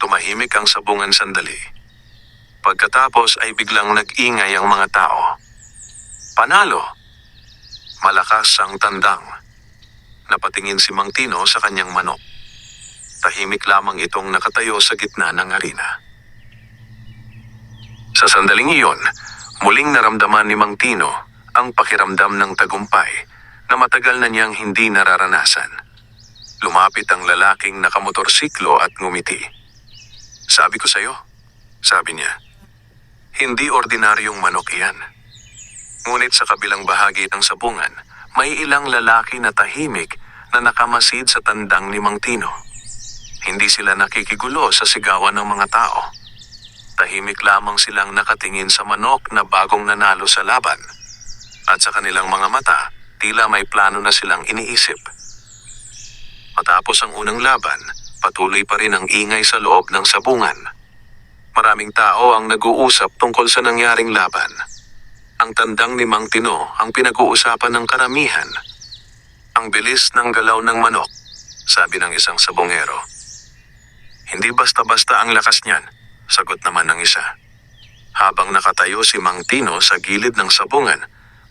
Tumahimik ang sabungan sandali. Pagkatapos ay biglang nag-ingay ang mga tao. "Panalo!" Malakas ang tandang. Napatingin si Mang Tino sa kanyang manok. Tahimik lamang itong nakatayo sa gitna ng arena. Sa sandaling iyon, muling naramdaman ni Mang Tino ang pakiramdam ng tagumpay na matagal na niyang hindi nararanasan. Lumapit ang lalaking nakamotorsiklo at ngumiti. "Sabi ko sa'yo," sabi niya. "Hindi ordinaryong manok iyan." Ngunit sa kabilang bahagi ng sabungan, may ilang lalaki na tahimik na nakamasid sa tandang ni Mang Tino. Hindi sila nakikigulo sa sigawan ng mga tao. Tahimik lamang silang nakatingin sa manok na bagong nanalo sa laban. At sa kanilang mga mata, tila may plano na silang iniisip. Matapos ang unang laban, patuloy pa rin ang ingay sa loob ng sabungan. Maraming tao ang nag-uusap tungkol sa nangyaring laban. Ang tandang ni Mang Tino ang pinag-uusapan ng karamihan. "Ang bilis ng galaw ng manok," sabi ng isang sabongero. "Hindi basta-basta ang lakas niyan," sagot naman ng isa. Habang nakatayo si Mang Tino sa gilid ng sabungan,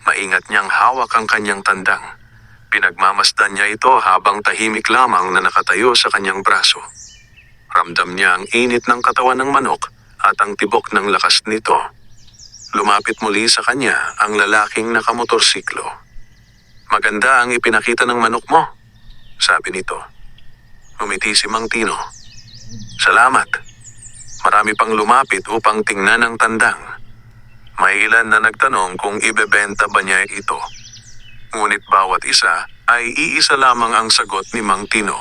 maingat niyang hawak ang kanyang tandang. Pinagmamasdan niya ito habang tahimik lamang na nakatayo sa kanyang braso. Ramdam niya ang init ng katawan ng manok at ang tibok ng lakas nito. Lumapit muli sa kanya ang lalaking nakamotorsiklo. "Maganda ang ipinakita ng manok mo," sabi nito. Umiti si Mang Tino. "Salamat." Marami pang lumapit upang tingnan ang tandang. May ilan na nagtanong kung ibebenta ba niya ito. Ngunit bawat isa ay iisa lamang ang sagot ni Mang Tino.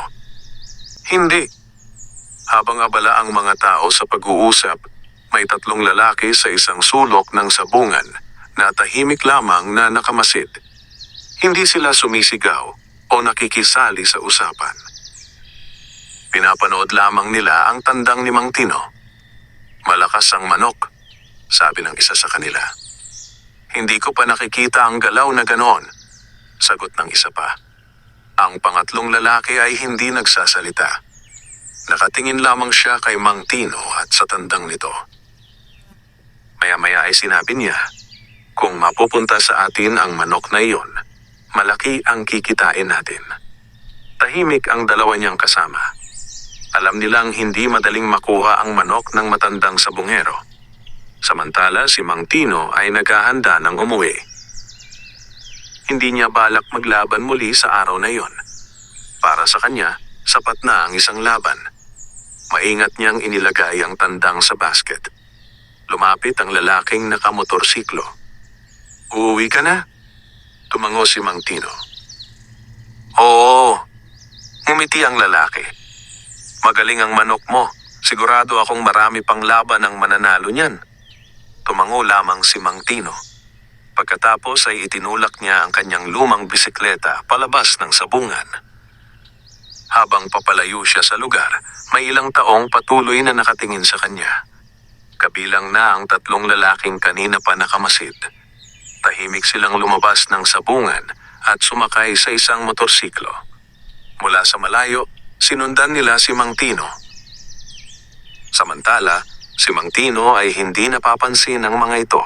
"Hindi." Habang abala ang mga tao sa pag-uusap, may 3 lalaki sa isang sulok ng sabungan na tahimik lamang na nakamasid. Hindi sila sumisigaw o nakikisali sa usapan. Pinapanood lamang nila ang tandang ni Mang Tino. "Malakas ang manok," sabi ng isa sa kanila. "Hindi ko pa nakikita ang galaw na ganoon," sagot ng isa pa. Ang pangatlong lalaki ay hindi nagsasalita. Nakatingin lamang siya kay Mang Tino at sa tandang nito. Maya-maya ay sinabi niya, "Kung mapupunta sa atin ang manok na iyon, malaki ang kikitain natin." Tahimik ang dalawa niyang kasama. Alam nilang hindi madaling makuha ang manok ng matandang sabungero. Samantala si Mang Tino ay naghahanda ng umuwi. Hindi niya balak maglaban muli sa araw na iyon. Para sa kanya, sapat na ang isang laban. Maingat niyang inilagay ang tandang sa basket. Lumapit ang lalaking nakamotorsiklo. "Uuwi ka na?" Tumango si Mang Tino. "Oo." Ngumiti ang lalaki. "Magaling ang manok mo. Sigurado akong marami pang laban ang mananalo niyan." Tumango lamang si Mang Tino. Pagkatapos ay itinulak niya ang kanyang lumang bisikleta palabas ng sabungan. Habang papalayo siya sa lugar, may ilang taong patuloy na nakatingin sa kanya. Kabilang na ang 3 lalaking kanina pa nakamasid. Tahimik silang lumabas ng sabungan at sumakay sa isang motorsiklo. Mula sa malayo, sinundan nila si Mang Tino. Samantala, si Mang Tino ay hindi napapansin ng mga ito.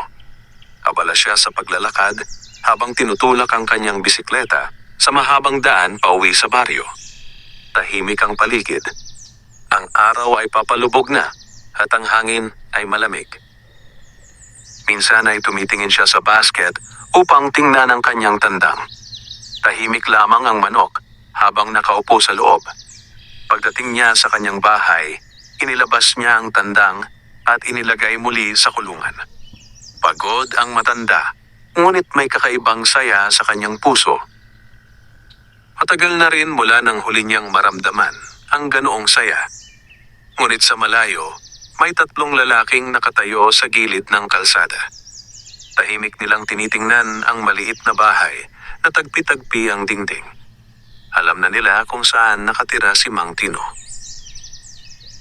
Abala siya sa paglalakad habang tinutulak ang kanyang bisikleta sa mahabang daan pauwi sa baryo. Tahimik ang paligid. Ang araw ay papalubog na at ang hangin ay malamig. Minsan ay tumitingin siya sa basket upang tingnan ang kanyang tandang. Tahimik lamang ang manok habang nakaupo sa loob. Pagdating niya sa kanyang bahay, inilabas niya ang tandang at inilagay muli sa kulungan. Pagod ang matanda, ngunit may kakaibang saya sa kanyang puso. Matagal na rin mula nang huli niyang maramdaman ang ganoong saya. Ngunit sa malayo, may 3 lalaking nakatayo sa gilid ng kalsada. Tahimik nilang tinitingnan ang maliit na bahay na tagpi-tagpi ang dingding. Alam na nila kung saan nakatira si Mang Tino.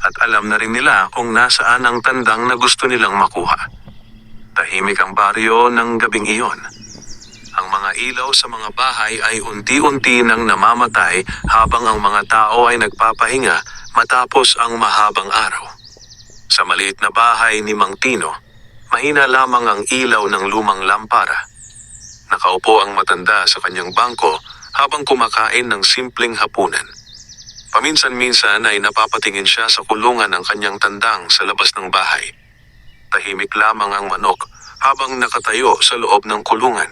At alam na rin nila kung nasaan ang tandang na gusto nilang makuha. Tahimik ang baryo ng gabing iyon. Ang mga ilaw sa mga bahay ay unti-unti nang namamatay habang ang mga tao ay nagpapahinga matapos ang mahabang araw. Sa maliit na bahay ni Mang Tino, mahina lamang ang ilaw ng lumang lampara. Nakaupo ang matanda sa kanyang bangko habang kumakain ng simpleng hapunan. Paminsan-minsan ay napapatingin siya sa kulungan ng kanyang tandang sa labas ng bahay. Tahimik lamang ang manok habang nakatayo sa loob ng kulungan.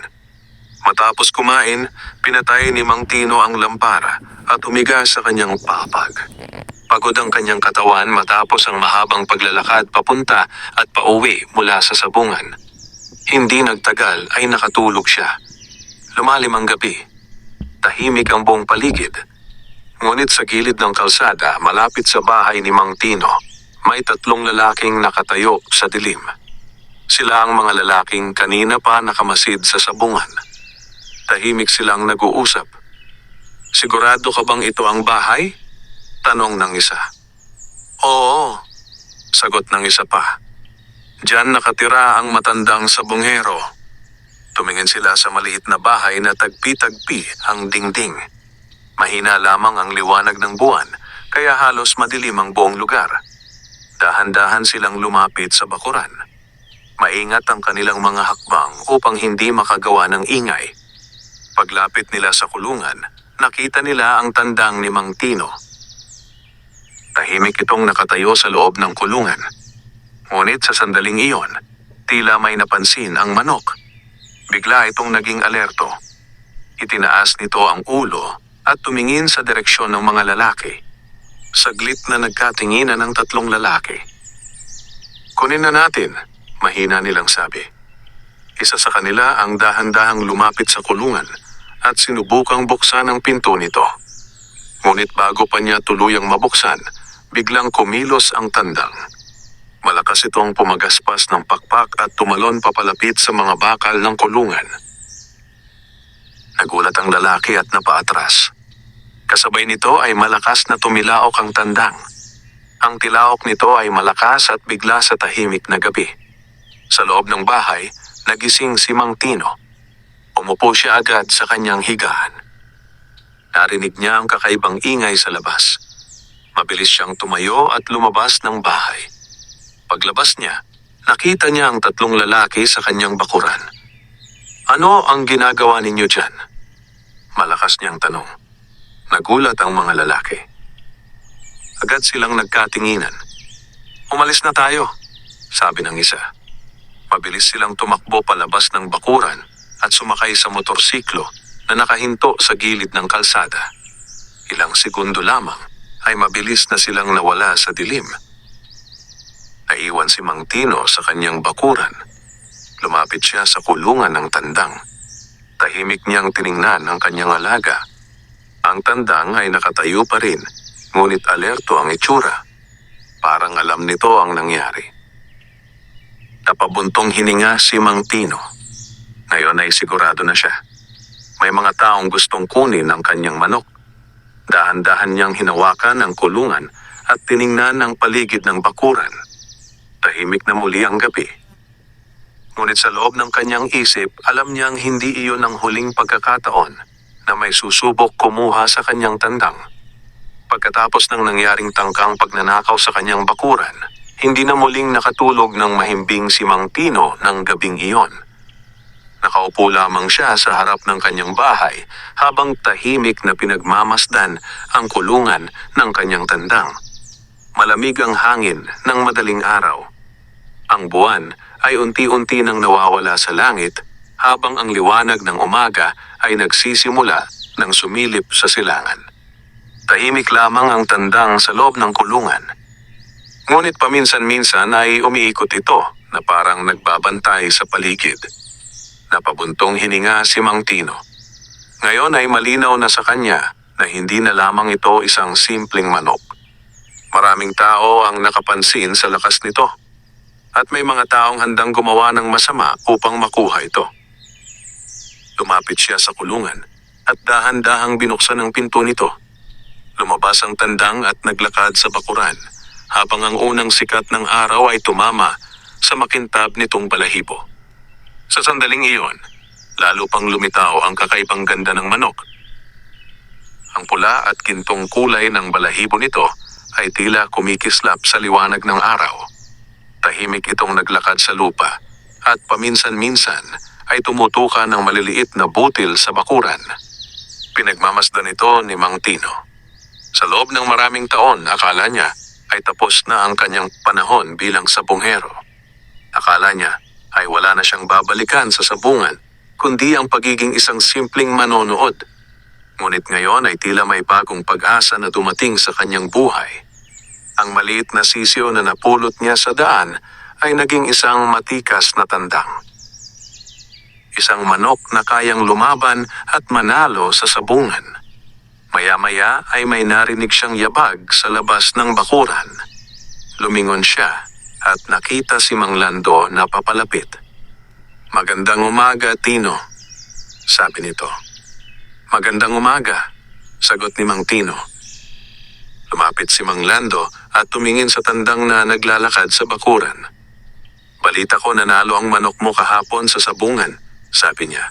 Matapos kumain, pinatay ni Mang Tino ang lampara at humiga sa kanyang papag. Pagod ang kanyang katawan matapos ang mahabang paglalakad papunta at pauwi mula sa sabungan. Hindi nagtagal ay nakatulog siya. Lumalim ang gabi. Tahimik ang buong paligid. Ngunit sa gilid ng kalsada, malapit sa bahay ni Mang Tino, may 3 lalaking nakatayo sa dilim. Sila ang mga lalaking kanina pa nakamasid sa sabungan. Tahimik silang nag-uusap. "Sigurado ka bang ito ang bahay?" tanong ng isa. "Oo," sagot ng isa pa. "Diyan nakatira ang matandang sabungero." Tumingin sila sa maliit na bahay na tagpi-tagpi ang dingding. Mahina lamang ang liwanag ng buwan, kaya halos madilim ang buong lugar. Dahan-dahan silang lumapit sa bakuran. Maingat ang kanilang mga hakbang upang hindi makagawa ng ingay. Paglapit nila sa kulungan, nakita nila ang tandang ni Mang Tino. Tahimik itong nakatayo sa loob ng kulungan. Ngunit sa sandaling iyon, tila may napansin ang manok. Bigla itong naging alerto. Itinaas nito ang ulo at tumingin sa direksyon ng mga lalaki. Saglit na nagkatinginan ang 3 lalaki. "Kunin na natin," mahina nilang sabi. Isa sa kanila ang dahan-dahang lumapit sa kulungan at sinubukang buksan ang pinto nito. Ngunit bago pa niya tuluyang mabuksan, biglang kumilos ang tandang. Malakas itong pumagaspas ng pakpak at tumalon papalapit sa mga bakal ng kulungan. Nagulat ang lalaki at napaatras. Kasabay nito ay malakas na tumilaok ang tandang. Ang tilaok nito ay malakas at bigla sa tahimik na gabi. Sa loob ng bahay, nagising si Mang Tino. Umupo siya agad sa kanyang higaan. Narinig niya ang kakaibang ingay sa labas. Mabilis siyang tumayo at lumabas ng bahay. Paglabas niya, nakita niya ang 3 lalaki sa kanyang bakuran. "Ano ang ginagawa ninyo dyan?" Malakas niyang tanong. Nagulat ang mga lalaki. Agad silang nagkatinginan. "Umalis na tayo," sabi ng isa. Mabilis silang tumakbo palabas ng bakuran at sumakay sa motorsiklo na nakahinto sa gilid ng kalsada. Ilang segundo lamang ay mabilis na silang nawala sa dilim. Naiwan si Mang Tino sa kanyang bakuran. Lumapit siya sa kulungan ng tandang. Tahimik niyang tiningnan ang kanyang alaga. Ang tandang ay nakatayo pa rin, ngunit alerto ang itsura. Parang alam nito ang nangyari. Napabuntong hininga si Mang Tino. Ngayon ay sigurado na siya. May mga taong gustong kunin ang kanyang manok. Dahan-dahan niyang hinawakan ang kulungan at tiningnan ang paligid ng bakuran. Tahimik na muli ang gabi. Ngunit sa loob ng kanyang isip, alam niyang hindi iyon ang huling pagkakataon na may susubok kumuha sa kanyang tandang. Pagkatapos ng nangyaring tangkang pagnanakaw sa kanyang bakuran, hindi na muling nakatulog ng mahimbing si Mang Tino ng gabing iyon. Nakaupo lamang siya sa harap ng kanyang bahay habang tahimik na pinagmamasdan ang kulungan ng kanyang tandang. Malamig ang hangin ng madaling araw. Ang buwan ay unti-unti nang nawawala sa langit habang ang liwanag ng umaga ay nagsisimula ng sumilip sa silangan. Tahimik lamang ang tandang sa loob ng kulungan. Ngunit paminsan-minsan ay umiikot ito na parang nagbabantay sa paligid. Napabuntong hininga si Mang Tino. Ngayon ay malinaw na sa kanya na hindi na lamang ito isang simpleng manok. Maraming tao ang nakapansin sa lakas nito. At may mga taong handang gumawa ng masama upang makuha ito. Lumapit siya sa kulungan at dahan-dahang binuksan ang pinto nito. Lumabas ang tandang at naglakad sa bakuran habang ang unang sikat ng araw ay tumama sa makintab nitong balahibo. Sa sandaling iyon, lalo pang lumitaw ang kakaibang ganda ng manok. Ang pula at gintong kulay ng balahibo nito ay tila kumikislap sa liwanag ng araw. Tahimik itong naglakad sa lupa at paminsan-minsan ay tumutuka ng maliliit na butil sa bakuran. Pinagmamasdan ito ni Mang Tino. Sa loob ng maraming taon, akala niya ay tapos na ang kanyang panahon bilang sabunghero. Akala niya ay wala na siyang babalikan sa sabungan, kundi ang pagiging isang simpleng manonood. Ngunit ngayon ay tila may bagong pag-asa na dumating sa kanyang buhay. Ang maliit na sisiyo na napulot niya sa daan ay naging isang matikas na tandang. Isang manok na kayang lumaban at manalo sa sabungan. Maya-maya ay may narinig siyang yabag sa labas ng bakuran. Lumingon siya at nakita si Mang Lando na papalapit. "Magandang umaga, Tino," sabi nito. "Magandang umaga," sagot ni Mang Tino. Lumapit si Mang Lando at tumingin sa tandang na naglalakad sa bakuran. "Balita ko nanalo ang manok mo kahapon sa sabungan," sabi niya.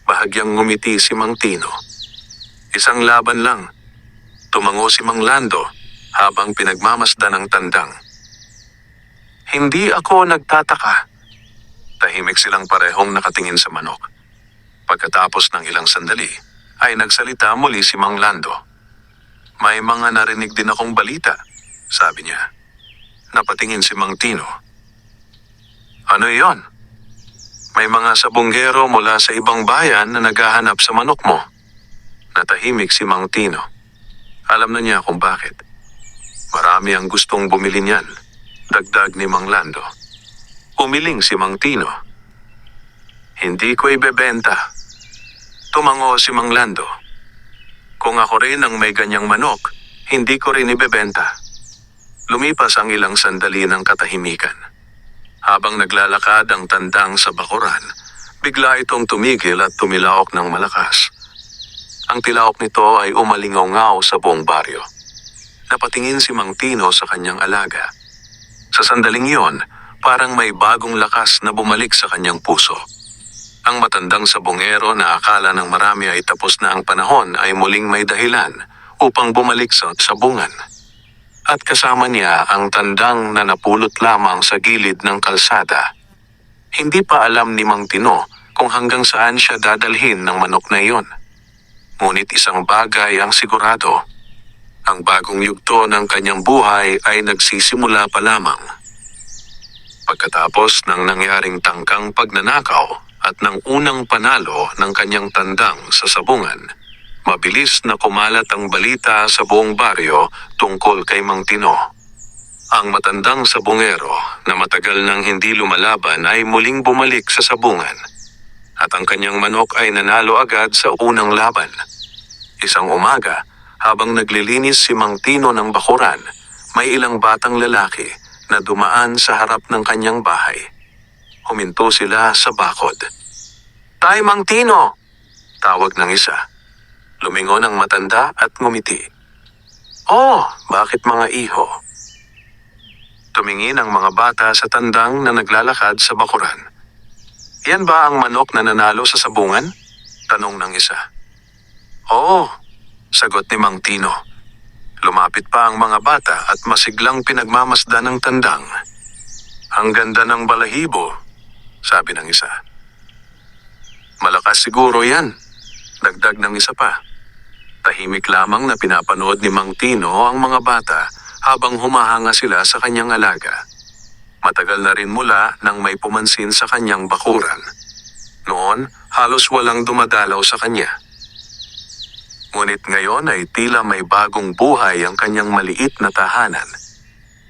Bahagyang ngumiti si Mang Tino. "Isang laban lang," tumango si Mang Lando habang pinagmamasdan ng tandang. "Hindi ako nagtataka." Tahimik silang parehong nakatingin sa manok. Pagkatapos ng ilang sandali, ay nagsalita muli si Mang Lando. "May mga narinig din akong balita," sabi niya. Napatingin si Mang Tino. "Ano iyon?" "May mga sabunggero mula sa ibang bayan na naghahanap sa manok mo." Natahimik si Mang Tino. Alam na niya kung bakit. Marami ang gustong bumili niyan, dagdag ni Mang Lando. Umiling si Mang Tino. "Hindi ko ibebenta." Tumango si Mang Lando. "Kung ako rin ang may ganyang manok, hindi ko rin ibebenta." Lumipas ang ilang sandali ng katahimikan. Habang naglalakad ang tandang sa bakuran, bigla itong tumigil at tumilaok ng malakas. Ang tilaok nito ay umalingaw-ngaw sa buong baryo. Napatingin si Mang Tino sa kanyang alaga. Sa sandaling iyon, parang may bagong lakas na bumalik sa kanyang puso. Ang matandang sabongero na akala ng marami ay tapos na ang panahon ay muling may dahilan upang bumalik sa sabungan. At kasama niya ang tandang na napulot lamang sa gilid ng kalsada. Hindi pa alam ni Mang Tino kung hanggang saan siya dadalhin ng manok na iyon. Ngunit isang bagay ang sigurado. Ang bagong yugto ng kanyang buhay ay nagsisimula pa lamang. Pagkatapos ng nangyaring tangkang pagnanakaw at ng unang panalo ng kanyang tandang sa sabungan, mabilis na kumalat ang balita sa buong baryo tungkol kay Mang Tino. Ang matandang sabungero na matagal nang hindi lumalaban ay muling bumalik sa sabungan at ang kanyang manok ay nanalo agad sa unang laban. Isang umaga, habang naglilinis si Mang Tino ng bakuran, may ilang batang lalaki na dumaan sa harap ng kanyang bahay. Huminto sila sa bakod. "Tay, Mang Tino!" tawag ng isa. Lumingon ang matanda at ngumiti. "Oh, bakit mga iho?" Tumingin ang mga bata sa tandang na naglalakad sa bakuran. "Yan ba ang manok na nanalo sa sabungan?" tanong ng isa. "Oo," sagot ni Mang Tino. Lumapit pa ang mga bata at masiglang pinagmamasdan ng tandang. "Ang ganda ng balahibo," sabi ng isa. "Malakas siguro yan," dagdag ng isa pa. Tahimik lamang na pinapanood ni Mang Tino ang mga bata habang humahanga sila sa kanyang alaga. Matagal na rin mula nang may pumansin sa kanyang bakuran. Noon, halos walang dumadalaw sa kanya. Ngunit ngayon ay tila may bagong buhay ang kanyang maliit na tahanan.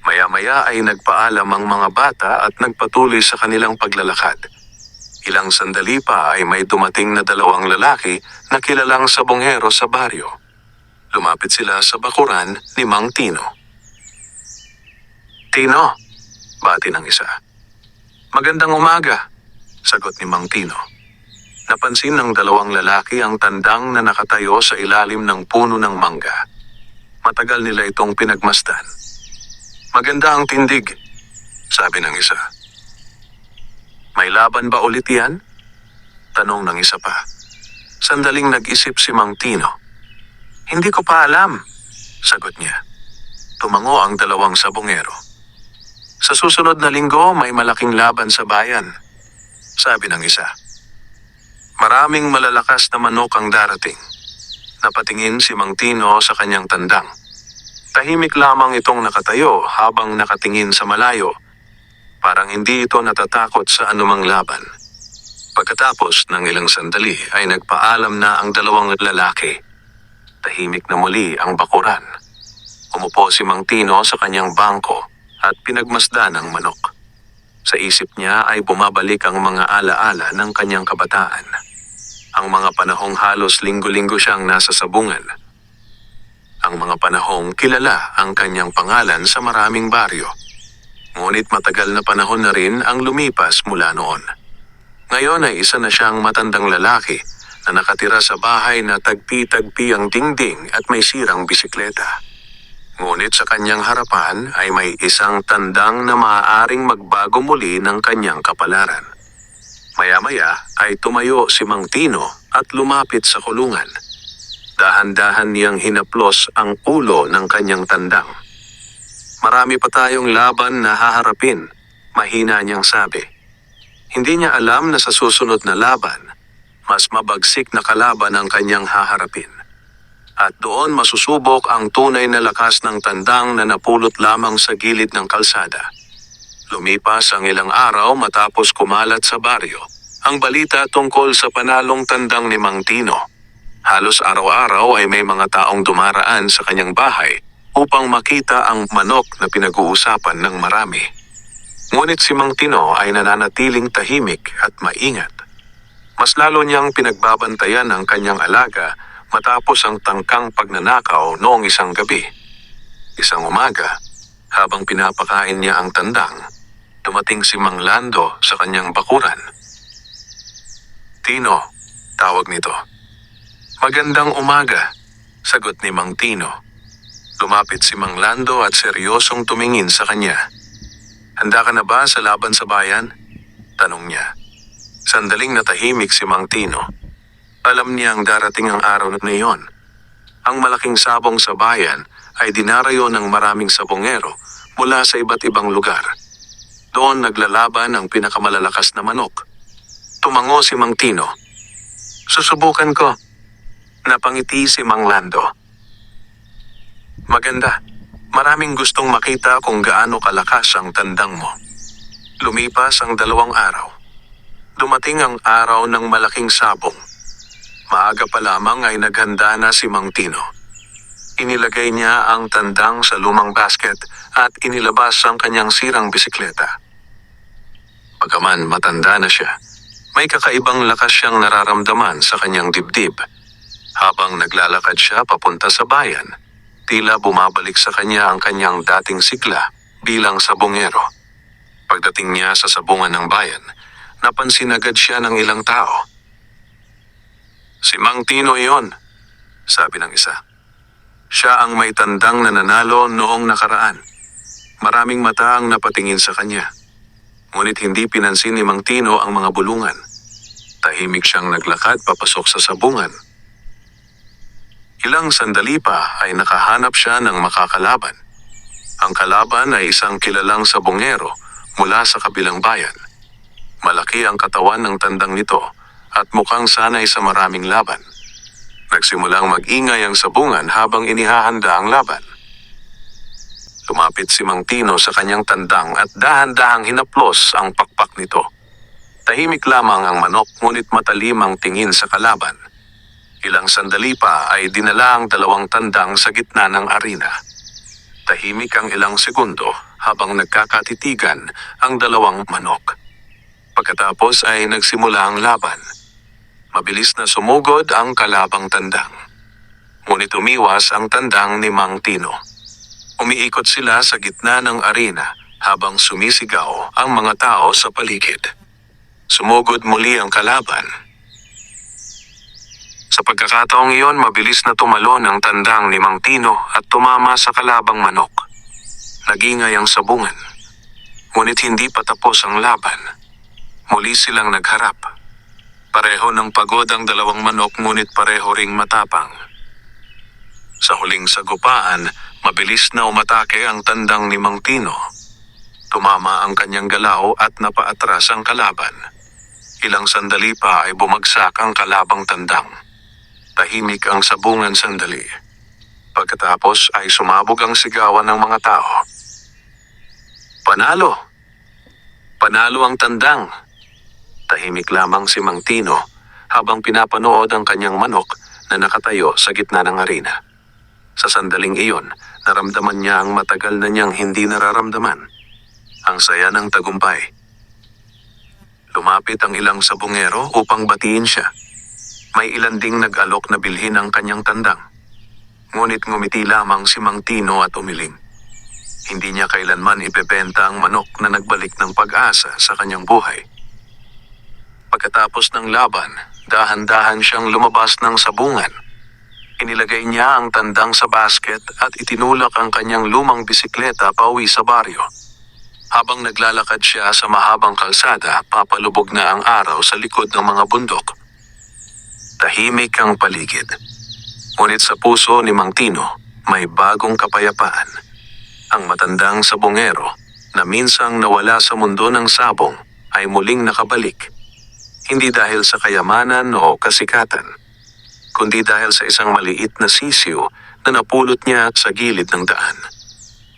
Maya-maya ay nagpaalam ang mga bata at nagpatuloy sa kanilang paglalakad. Ilang sandali pa ay may dumating na dalawang lalaki na kilalang sabonghero sa baryo. Lumapit sila sa bakuran ni Mang Tino. "Tino," bati ng isa. "Magandang umaga," sagot ni Mang Tino. Napansin ng dalawang lalaki ang tandang na nakatayo sa ilalim ng puno ng mangga. Matagal nila itong pinagmasdan. "Maganda ang tindig," sabi ng isa. "May laban ba ulit yan?" tanong ng isa pa. Sandaling nag-isip si Mang Tino. "Hindi ko pa alam," sagot niya. Tumango ang dalawang sabongero. "Sa susunod na linggo may malaking laban sa bayan," sabi ng isa. "Maraming malalakas na manok ang darating." Napatingin si Mang Tino sa kanyang tandang. Tahimik lamang itong nakatayo habang nakatingin sa malayo. Parang hindi ito natatakot sa anumang laban. Pagkatapos ng ilang sandali ay nagpaalam na ang dalawang lalaki. Tahimik na muli ang bakuran. Umupo si Mang Tino sa kanyang bangko at pinagmasdan ang manok. Sa isip niya ay bumabalik ang mga alaala ng kanyang kabataan. Ang mga panahong halos linggo-linggo siyang nasa sabungan. Ang mga panahong kilala ang kanyang pangalan sa maraming baryo. Ngunit matagal na panahon na rin ang lumipas mula noon. Ngayon ay isa na siyang matandang lalaki na nakatira sa bahay na tagpi-tagpi ang dingding at may sirang bisikleta. Ngunit sa kanyang harapan ay may isang tandang na maaaring magbago muli ng kanyang kapalaran. Maya-maya ay tumayo si Mang Tino at lumapit sa kulungan. Dahan-dahan niyang hinaplos ang ulo ng kanyang tandang. "Marami pa tayong laban na haharapin," mahina niyang sabi. Hindi niya alam na sa susunod na laban, mas mabagsik na kalaban ang kanyang haharapin. At doon masusubok ang tunay na lakas ng tandang na napulot lamang sa gilid ng kalsada. Lumipas ang ilang araw matapos kumalat sa baryo ang balita tungkol sa panalong tandang ni Mang Tino. Halos araw-araw ay may mga taong dumaraan sa kanyang bahay upang makita ang manok na pinag-uusapan ng marami. Ngunit si Mang Tino ay nananatiling tahimik at maingat. Mas lalo niyang pinagbabantayan ang kanyang alaga matapos ang tangkang pagnanakaw noong isang gabi. Isang umaga, Habang pinapakain niya ang tandang, dumating si Mang Lando sa kanyang bakuran. "Tino," tawag nito. "Magandang umaga," sagot ni Mang Tino. Lumapit si Mang Lando at seryosong tumingin sa kanya. "Handa ka na ba sa laban sa bayan?" tanong niya. Sandaling natahimik si Mang Tino. Alam niyang darating ang araw na iyon. Ang malaking sabong sa bayan ay dinarayo ng maraming sabongero mula sa iba't ibang lugar. Doon naglalaban ang pinakamalalakas na manok. Tumango si Mang Tino. "Susubukan ko." Napangiti si Mang Lando. "Maganda. Maraming gustong makita kung gaano kalakas ang tandang mo." Lumipas ang 2 araw. Dumating ang araw ng malaking sabong. Maaga pa lamang ay naghanda na si Mang Tino. Inilagay niya ang tandang sa lumang basket at inilabas ang kanyang sirang bisikleta. Pagkaman matanda na siya, may kakaibang lakas siyang nararamdaman sa kanyang dibdib. Habang naglalakad siya papunta sa bayan, tila bumabalik sa kanya ang kanyang dating sigla bilang sabongero. Pagdating niya sa sabungan ng bayan, napansin agad siya ng ilang tao. "Si Mang Tino iyon," sabi ng isa. "Siya ang may tandang nananalo noong nakaraan." Maraming mata ang napatingin sa kanya. Ngunit hindi pinansin ni Mang Tino ang mga bulungan. Tahimik siyang naglakad papasok sa sabungan. Ilang sandali pa ay nakahanap siya ng makakalaban. Ang kalaban ay isang kilalang sabongero mula sa kabilang bayan. Malaki ang katawan ng tandang nito at mukhang sanay sa maraming laban. Nagsimulang mag-ingay ang sabungan habang inihahanda ang laban. Lumapit si Mang Tino sa kanyang tandang at dahan-dahang hinaplos ang pakpak nito. Tahimik lamang ang manok ngunit matalim ang tingin sa kalaban. Ilang sandali pa ay dinala ang 2 tandang sa gitna ng arena. Tahimik ang ilang segundo habang nagkakatitigan ang 2 manok. Pagkatapos ay nagsimula ang laban. Mabilis na sumugod ang kalabang tandang. Ngunit umiwas ang tandang ni Mang Tino. Umiikot sila sa gitna ng arena habang sumisigaw ang mga tao sa paligid. Sumugod muli ang kalaban. Sa pagkakataong iyon, mabilis na tumalon ang tandang ni Mang Tino at tumama sa kalabang manok. Nagingay ang sabungan. Ngunit hindi pa tapos ang laban. Muli silang nagharap. Pareho ng pagod ang 2 manok ngunit pareho ring matapang. Sa huling sagupaan, mabilis na umatake ang tandang ni Mang Tino. Tumama ang kanyang galaw at napaatras ang kalaban. Ilang sandali pa ay bumagsak ang kalabang tandang. Tahimik ang sabungan sandali. Pagkatapos ay sumabog ang sigawan ng mga tao. "Panalo! Panalo ang tandang!" Tahimik lamang si Mang Tino habang pinapanood ang kanyang manok na nakatayo sa gitna ng arena. Sa sandaling iyon, naramdaman niya ang matagal na niyang hindi nararamdaman. Ang saya ng tagumpay. Lumapit ang ilang sabongero upang batiin siya. May ilan ding nag-alok na bilhin ang kanyang tandang. Ngunit ngumiti lamang si Mang Tino at umiling. Hindi niya kailanman ibebenta ang manok na nagbalik ng pag-asa sa kanyang buhay. Pagkatapos ng laban, dahan-dahan siyang lumabas ng sabungan. Inilagay niya ang tandang sa basket at itinulak ang kanyang lumang bisikleta pauwi sa baryo. Habang naglalakad siya sa mahabang kalsada, papalubog na ang araw sa likod ng mga bundok. Tahimik ang paligid. Ngunit sa puso ni Mang Tino, may bagong kapayapaan. Ang matandang sabongero na minsang nawala sa mundo ng sabong ay muling nakabalik. Hindi dahil sa kayamanan o kasikatan, kundi dahil sa isang maliit na sisiw na napulot niya sa gilid ng daan.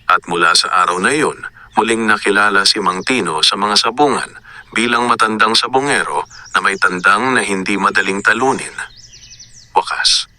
At mula sa araw na iyon, muling nakilala si Mang Tino sa mga sabungan bilang matandang sabongero na may tandang na hindi madaling talunin. Wakas.